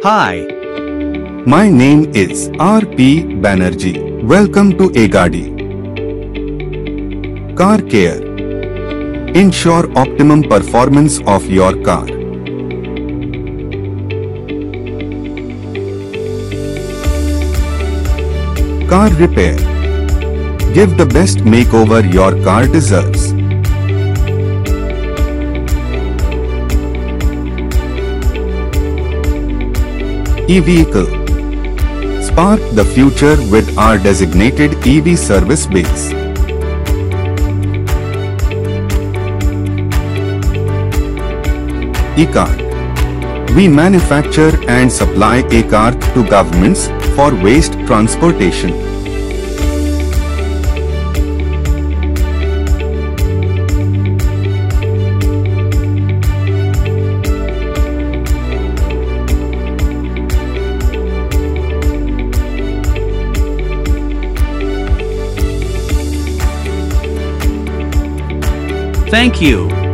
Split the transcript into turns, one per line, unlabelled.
Hi,
My name is R.P. Banerjee. Welcome to Egadi. Car Care. Ensure optimum performance of your car. Car Repair. Give the best makeover your car deserves. E-Vehicle. Spark the future with our designated EV service base. E-Cart. We manufacture and supply e-cart to governments for waste transportation.
thank you.